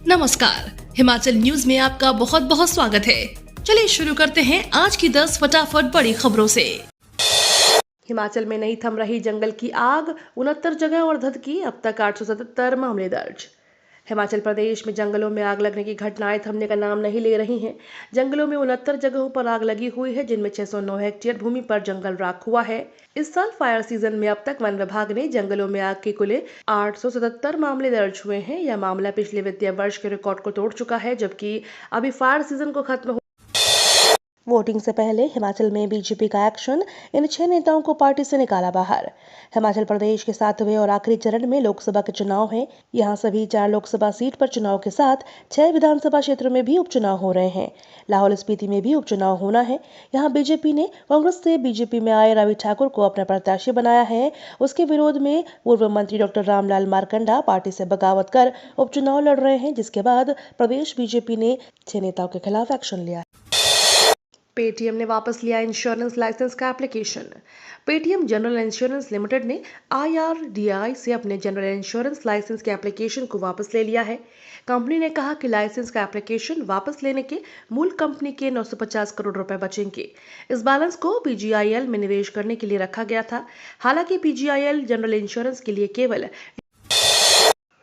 नमस्कार, हिमाचल न्यूज में आपका बहुत बहुत स्वागत है। चलिए शुरू करते हैं आज की 10 फटाफट बड़ी खबरों से। हिमाचल में नहीं थम रही जंगल की आग, 69 जगह और धध की अब तक 877 मामले दर्ज। हिमाचल प्रदेश में जंगलों में आग लगने की घटनाएं थमने का नाम नहीं ले रही हैं। जंगलों में 69 जगहों पर आग लगी हुई है, जिनमें 609 हेक्टेयर भूमि पर जंगल राख हुआ है। इस साल फायर सीजन में अब तक वन विभाग ने जंगलों में आग के कुल 877 मामले दर्ज हुए हैं। यह मामला पिछले वित्तीय वर्ष के रिकॉर्ड को तोड़ चुका है, जबकि अभी फायर सीजन को खत्म वोटिंग से पहले हिमाचल में बीजेपी का एक्शन, इन 6 नेताओं को पार्टी से निकाला बाहर। हिमाचल प्रदेश के 7वें और आखिरी चरण में लोकसभा के चुनाव हैं। यहां सभी 4 लोकसभा सीट पर चुनाव के साथ 6 विधानसभा क्षेत्रों में भी उपचुनाव हो रहे हैं। लाहौल स्पीति में भी उपचुनाव होना है। यहाँ बीजेपी ने कांग्रेस से बीजेपी में आए रवि ठाकुर को अपना प्रत्याशी बनाया है। उसके विरोध में पूर्व मंत्री डॉक्टर रामलाल मारकंडा पार्टी से बगावत कर उपचुनाव लड़ रहे हैं, जिसके बाद प्रदेश बीजेपी ने 6 नेताओं के खिलाफ एक्शन लिया। पेटीएम ने वापस लिया इंश्योरेंस लाइसेंस का application. Paytm general insurance limited ने IRDAI से अपने जनरल इंश्योरेंस लाइसेंस के एप्लीकेशन को वापस ले लिया है। कंपनी ने कहा कि लाइसेंस का एप्लीकेशन वापस लेने के मूल कंपनी के 950 करोड़ रुपए बचेंगे। इस बैलेंस को PGIL में निवेश करने के लिए रखा गया था। हालांकि PGIL जनरल इंश्योरेंस के लिए केवल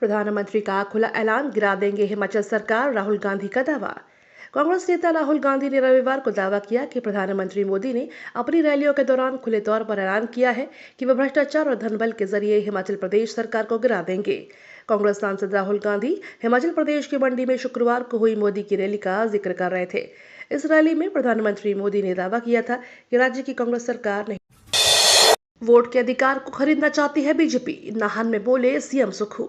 प्रधानमंत्री का खुला ऐलान गिरा देंगे हिमाचल सरकार, राहुल गांधी का दावा। कांग्रेस नेता राहुल गांधी ने रविवार को दावा किया कि प्रधानमंत्री मोदी ने अपनी रैलियों के दौरान खुले तौर पर ऐलान किया है कि वे भ्रष्टाचार और धनबल के जरिए हिमाचल प्रदेश सरकार को गिरा देंगे। कांग्रेस सांसद राहुल गांधी हिमाचल प्रदेश की मंडी में शुक्रवार को हुई मोदी की रैली का जिक्र कर रहे थे। इस रैली में प्रधानमंत्री मोदी ने दावा किया था कि राज्य की कांग्रेस सरकार ने वोट के अधिकार को खरीदना चाहती है बीजेपी, नाहन में बोले सीएम सुक्खू।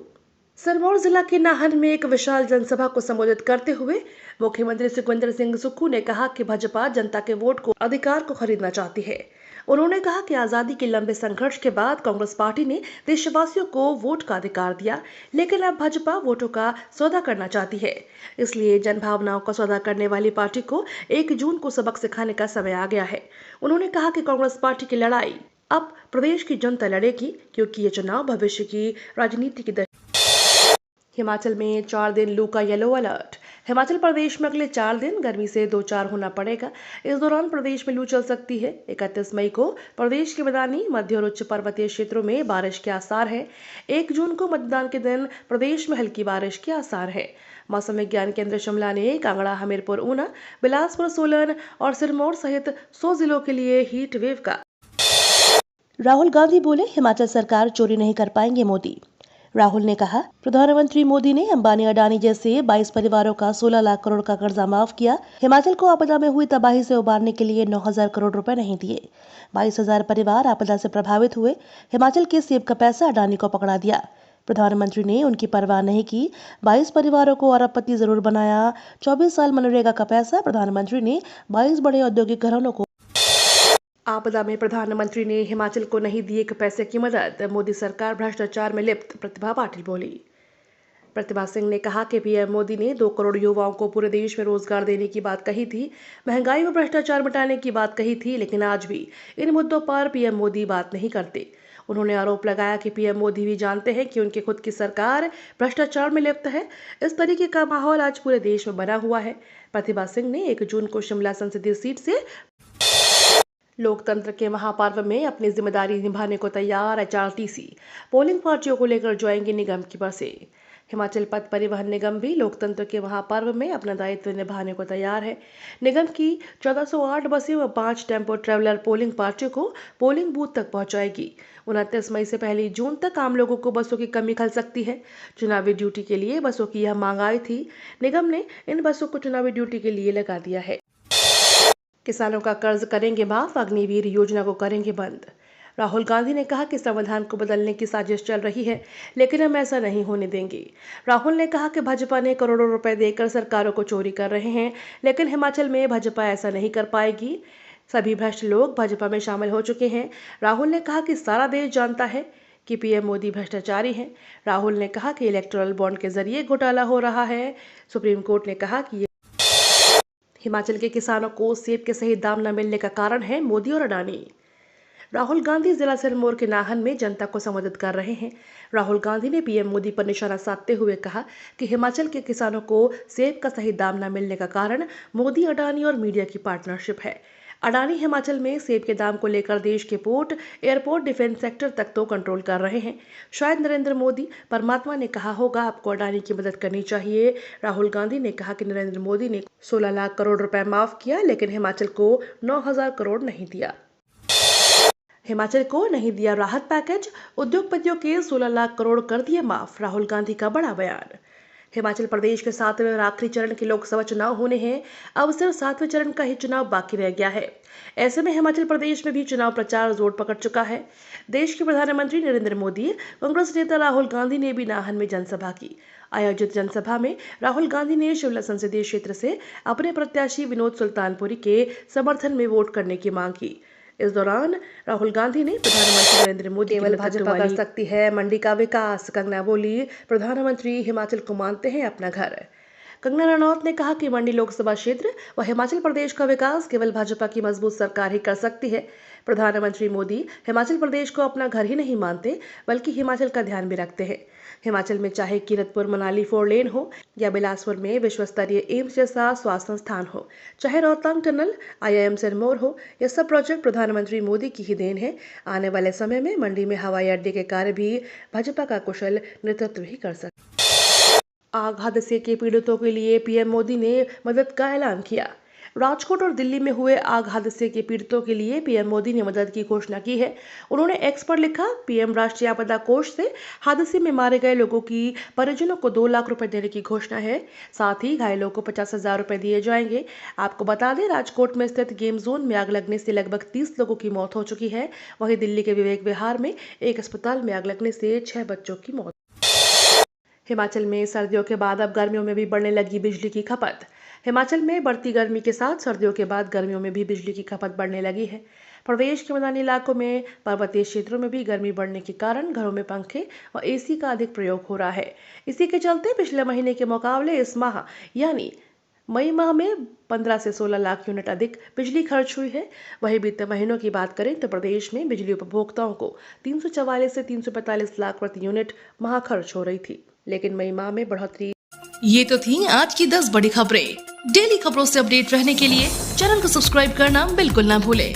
सिरमौर जिला के नाहन में एक विशाल जनसभा को संबोधित करते हुए मुख्यमंत्री सुखविंदर सिंह सुक्खू ने कहा कि भाजपा जनता के वोट को अधिकार को खरीदना चाहती है। उन्होंने कहा कि आजादी के लंबे संघर्ष के बाद कांग्रेस पार्टी ने देशवासियों को वोट का अधिकार दिया, लेकिन अब भाजपा वोटों का सौदा करना चाहती है। इसलिए जनभावनाओं का सौदा करने वाली पार्टी को 1 जून को सबक सिखाने का समय आ गया है। उन्होंने कहा कि कांग्रेस पार्टी की लड़ाई अब प्रदेश की जनता लड़ेगी, क्योंकि ये चुनाव भविष्य की राजनीति की। हिमाचल में 4 दिन लू का येलो अलर्ट। हिमाचल प्रदेश में अगले 4 दिन गर्मी से 2-4 होना पड़ेगा। इस दौरान प्रदेश में लू चल सकती है। 31 मई को प्रदेश के मैदानी, मध्य और उच्च पर्वतीय क्षेत्रों में बारिश के आसार है। 1 जून को मतदान के दिन प्रदेश में हल्की बारिश के आसार है। मौसम विज्ञान केंद्र शिमला ने कांगड़ा, हमीरपुर, ऊना, बिलासपुर, सोलन और सिरमौर सहित 100 जिलों के लिए हीट वेव का। राहुल गांधी बोले, हिमाचल सरकार चोरी नहीं कर पाएंगे मोदी। राहुल ने कहा, प्रधानमंत्री मोदी ने अंबानी अडानी जैसे 22 परिवारों का 16 लाख करोड़ का कर्जा माफ किया। हिमाचल को आपदा में हुई तबाही से उबारने के लिए 9,000 करोड़ रुपए नहीं दिए। 22,000 परिवार आपदा से प्रभावित हुए। हिमाचल के सेब का पैसा अडानी को पकड़ा दिया। प्रधानमंत्री ने उनकी परवाह नहीं की। 22 परिवारों को अरबपति जरूर बनाया। 24 साल मनरेगा का पैसा प्रधानमंत्री ने 22 बड़े औद्योगिक घरानों को। आपदा में प्रधानमंत्री ने हिमाचल को नहीं दी 1 पैसे की मदद। मोदी सरकार भ्रष्टाचार में लिप्त, प्रतिभा पाटिल बोली। प्रतिभा सिंह ने कहा कि पीएम मोदी ने 2 करोड़ युवाओं को पूरे देश में रोजगार देने की बात कही थी, महंगाई व भ्रष्टाचार मिटाने की बात कही थी, लेकिन आज भी इन मुद्दों पर पीएम मोदी बात नहीं करते। उन्होंने आरोप लगाया कि पीएम मोदी भी जानते हैं कि उनकी खुद की सरकार भ्रष्टाचार में लिप्त है। इस तरीके का माहौल आज पूरे देश में बना हुआ है। प्रतिभा सिंह ने 1 जून को शिमला संसदीय सीट से लोकतंत्र के महापर्व में अपनी जिम्मेदारी निभाने को तैयार HRTC। पोलिंग पार्टियों को लेकर जाएंगे निगम की बसें। हिमाचल पथ परिवहन निगम भी लोकतंत्र के महापर्व में अपना दायित्व निभाने को तैयार है। निगम की 1408 बसें व 5 टेम्पो ट्रैवलर पोलिंग पार्टियों को पोलिंग बूथ तक पहुंचाएगी। 29 मई से 1 जून तक आम लोगों को बसों की कमी खल सकती है। चुनावी ड्यूटी के लिए बसों की यह मांग आई थी। निगम ने इन बसों को चुनावी ड्यूटी के लिए लगा दिया है। किसानों का कर्ज करेंगे माफ, अग्निवीर योजना को करेंगे बंद। राहुल गांधी ने कहा कि संविधान को बदलने की साजिश चल रही है, लेकिन हम ऐसा नहीं होने देंगे। राहुल ने कहा कि भाजपा ने करोड़ों रुपए देकर सरकारों को चोरी कर रहे हैं, लेकिन हिमाचल में भाजपा ऐसा नहीं कर पाएगी। सभी भ्रष्ट लोग भाजपा में शामिल हो चुके हैं। राहुल ने कहा कि सारा देश जानता है कि पीएम मोदी भ्रष्टाचारी हैं। राहुल ने कहा कि इलेक्टोरल बॉन्ड के जरिए घोटाला हो रहा है। सुप्रीम कोर्ट ने कहा कि हिमाचल के किसानों को सेब के सही दाम न मिलने का कारण है मोदी और अडानी। राहुल गांधी जिला सिरमौर के नाहन में जनता को संबोधित कर रहे हैं। राहुल गांधी ने पीएम मोदी पर निशाना साधते हुए कहा कि हिमाचल के किसानों को सेब का सही दाम न मिलने का कारण मोदी, अडानी और मीडिया की पार्टनरशिप है। अडानी हिमाचल में सेब के दाम को लेकर देश के पोर्ट, एयरपोर्ट, डिफेंस सेक्टर तक तो कंट्रोल कर रहे हैं। शायद नरेंद्र मोदी परमात्मा ने कहा होगा आपको अडानी की मदद करनी चाहिए। राहुल गांधी ने कहा कि नरेंद्र मोदी ने 16 लाख करोड़ रुपए माफ किया, लेकिन हिमाचल को 9,000 करोड़ नहीं दिया। हिमाचल को नहीं दिया राहत पैकेज, उद्योगपतियों के 16 लाख करोड़ कर दिए माफ। राहुल गांधी का बड़ा बयान। हिमाचल प्रदेश के 7वें और आखिरी चरण के लोकसभा चुनाव होने हैं। अब सिर्फ 7वें चरण का ही चुनाव बाकी रह गया है। ऐसे में हिमाचल प्रदेश में भी चुनाव प्रचार जोर पकड़ चुका है। देश के प्रधानमंत्री नरेंद्र मोदी, कांग्रेस नेता राहुल गांधी ने भी नाहन में जनसभा की। आयोजित जनसभा में राहुल गांधी ने शिमला संसदीय क्षेत्र से अपने प्रत्याशी विनोद सुल्तानपुरी के समर्थन में वोट करने की मांग की। इस दौरान राहुल गांधी ने प्रधानमंत्री नरेंद्र मोदी केवल भाजपा कर सकती है मंडी का विकास। कंगना बोली, प्रधानमंत्री हिमाचल को मानते हैं अपना घर। कंगना रनौत ने कहा कि मंडी लोकसभा क्षेत्र व हिमाचल प्रदेश का विकास केवल भाजपा की मजबूत सरकार ही कर सकती है। प्रधानमंत्री मोदी हिमाचल प्रदेश को अपना घर ही नहीं मानते, बल्कि हिमाचल का ध्यान भी रखते हैं। हिमाचल में चाहे कीरतपुर मनाली 4 लेन हो या बिलासपुर में विश्व स्तरीय एम्स जैसा स्वास्थ्य संस्थान हो, चाहे रोहतांग टनल, IIM सिरमौर हो, यह सब प्रोजेक्ट प्रधानमंत्री मोदी की ही देन है। आने वाले समय में मंडी में हवाई अड्डे के कार्य भी भाजपा का कुशल नेतृत्व ही कर सकता। आग हादसे के पीड़ितों के लिए पीएम मोदी ने मदद का ऐलान किया। राजकोट और दिल्ली में हुए आग हादसे के पीड़ितों के लिए पीएम मोदी ने मदद की घोषणा की है। उन्होंने एक्स पर लिखा, पीएम राष्ट्रीय आपदा कोष से हादसे में मारे गए लोगों की परिजनों को 2 लाख रुपए देने की घोषणा है। साथ ही घायलों को 50,000 रुपए दिए जाएंगे। आपको बता दें, राजकोट में स्थित गेम जोन में आग लगने से लगभग 30 लोगों की मौत हो चुकी है। वहीं दिल्ली के विवेक विहार में एक अस्पताल में आग लगने से 6 बच्चों की मौत। हिमाचल में सर्दियों के बाद अब गर्मियों में भी बढ़ने लगी बिजली की खपत। हिमाचल में बढ़ती गर्मी के साथ सर्दियों के बाद गर्मियों में भी बिजली की खपत बढ़ने लगी है। प्रदेश के मैदानी इलाकों में, पर्वतीय क्षेत्रों में भी गर्मी बढ़ने के कारण घरों में पंखे और AC का अधिक प्रयोग हो रहा है। इसी के चलते पिछले महीने के मुकाबले इस माह यानी मई माह में 15 से 16 लाख यूनिट अधिक बिजली खर्च हुई है। वहीं बीते महीनों की बात करें तो प्रदेश में बिजली उपभोक्ताओं को 344 से 345 लाख प्रति यूनिट माह खर्च हो रही थी, लेकिन मई माह में बढ़ोतरी। ये तो थी आज की 10 बड़ी खबरें। डेली खबरों से अपडेट रहने के लिए चैनल को सब्सक्राइब करना बिल्कुल ना भूलें